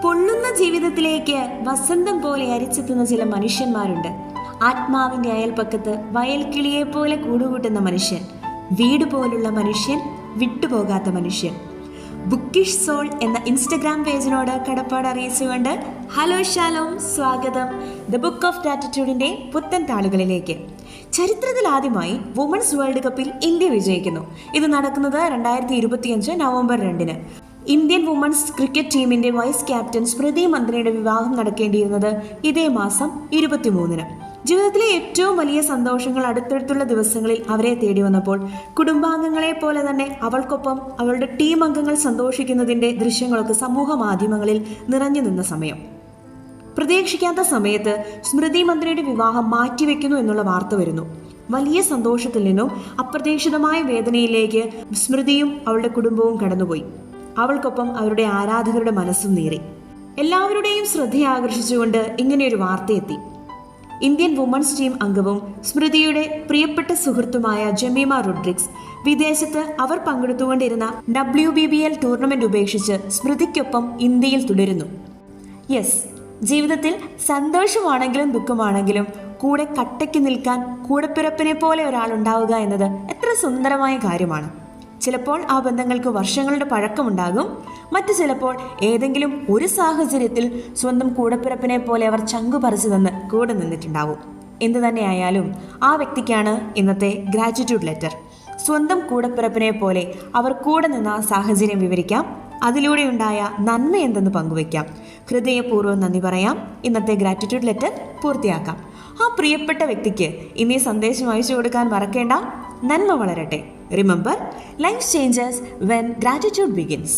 പൊള്ളുന്ന ജീവിതത്തിലേക്ക് വസന്തം പോലെ അരിച്ചെത്തുന്ന ചില മനുഷ്യന്മാരുണ്ട്. ആത്മാവിന്റെ അയൽപ്പക്കത്ത് വയൽക്കിളിയെ പോലെ കൂടുകൂട്ടുന്ന മനുഷ്യൻ, വീട് പോലുള്ള മനുഷ്യൻ, വിട്ടുപോകാത്ത മനുഷ്യൻ. ബുക്കിഷ് സോൾ എന്ന ഇൻസ്റ്റഗ്രാം പേജിനോട് കടപ്പാട് അറിയിച്ചുകൊണ്ട് ഹലോ ഷാലോം, സ്വാഗതം ദ ബുക്ക് ഓഫ് ഗ്രാറ്റിറ്റ്യൂഡിന്റെ പുത്തൻ താളുകളിലേക്ക്. ചരിത്രത്തിൽ ആദ്യമായി വുമൺസ് വേൾഡ് കപ്പിൽ ഇന്ത്യ വിജയിക്കുന്നു. ഇത് നടക്കുന്നത് 2025 നവംബർ 2-ന്. ഇന്ത്യൻ വുമൺസ് ക്രിക്കറ്റ് ടീമിന്റെ വൈസ് ക്യാപ്റ്റൻ സ്മൃതി മന്ത്രിയുടെ വിവാഹം നടക്കേണ്ടിയിരുന്നത് ഇതേ മാസം 23-ന്. ജീവിതത്തിലെ ഏറ്റവും വലിയ സന്തോഷങ്ങൾ അടുത്തടുത്തുള്ള ദിവസങ്ങളിൽ അവരെ തേടി വന്നപ്പോൾ കുടുംബാംഗങ്ങളെ പോലെ തന്നെ അവൾക്കൊപ്പം അവളുടെ ടീം അംഗങ്ങൾ സന്തോഷിക്കുന്നതിന്റെ ദൃശ്യങ്ങളൊക്കെ സമൂഹ മാധ്യമങ്ങളിൽ നിറഞ്ഞു നിന്ന സമയം. പ്രതീക്ഷിക്കാത്ത സമയത്ത് സ്മൃതി മന്ത്രിയുടെ വിവാഹം മാറ്റിവെക്കുന്നു എന്നുള്ള വാർത്ത വരുന്നു. വലിയ സന്തോഷത്തിൽ നിന്നും അപ്രതീക്ഷിതമായ വേദനയിലേക്ക് സ്മൃതിയും അവളുടെ കുടുംബവും കടന്നുപോയി. അവൾക്കൊപ്പം അവരുടെ ആരാധകരുടെ മനസ്സും നീറി. എല്ലാവരുടെയും ശ്രദ്ധയാകർഷിച്ചുകൊണ്ട് ഇങ്ങനെയൊരു വാർത്തയെത്തി. ഇന്ത്യൻ വുമൺസ് ടീം അംഗവും സ്മൃതിയുടെ പ്രിയപ്പെട്ട സുഹൃത്തുമായ ജമീമ റോഡ്രിഗ്സ് വിദേശത്ത് അവർ പങ്കെടുത്തുകൊണ്ടിരുന്ന WBBL ടൂർണമെന്റ് ഉപേക്ഷിച്ച് സ്മൃതിക്കൊപ്പം ഇന്ത്യയിൽ തുടരുന്നു. യെസ്, ജീവിതത്തിൽ സന്തോഷമാണെങ്കിലും ദുഃഖമാണെങ്കിലും കൂടെ കട്ടയ്ക്ക് നിൽക്കാൻ കൂടപ്പിറപ്പിനെ പോലെ ഒരാളുണ്ടാവുക എന്നത് എത്ര സുന്ദരമായ കാര്യമാണ്. ചിലപ്പോൾ ആ ബന്ധങ്ങൾക്ക് വർഷങ്ങളുടെ പഴക്കമുണ്ടാകും. മറ്റു ചിലപ്പോൾ ഏതെങ്കിലും ഒരു സാഹചര്യത്തിൽ സ്വന്തം കൂടപ്പിറപ്പിനെ പോലെ അവർ ചങ്കു പറിച്ചു തന്ന് കൂടെ നിന്നിട്ടുണ്ടാവും. എന്തു തന്നെയായാലും ആ വ്യക്തിക്കാണ് ഇന്നത്തെ ഗ്രാറ്റിറ്റ്യൂഡ് ലെറ്റർ. സ്വന്തം കൂടപ്പിറപ്പിനെ പോലെ അവർ കൂടെ നിന്ന സാഹചര്യം വിവരിക്കാം, അതിലൂടെയുണ്ടായ നന്മ എന്തെന്ന് പങ്കുവയ്ക്കാം, ഹൃദയപൂർവ്വം നന്ദി പറയാം. ഇന്നത്തെ ഗ്രാറ്റിറ്റ്യൂഡ് ലെറ്റർ പൂർത്തിയാക്കാം. ആ പ്രിയപ്പെട്ട വ്യക്തിക്ക് ഇന്നീ സന്ദേശം അയച്ചു കൊടുക്കാൻ മറക്കേണ്ട. നന്മ വളരട്ടെ. Remember, life changes when gratitude begins.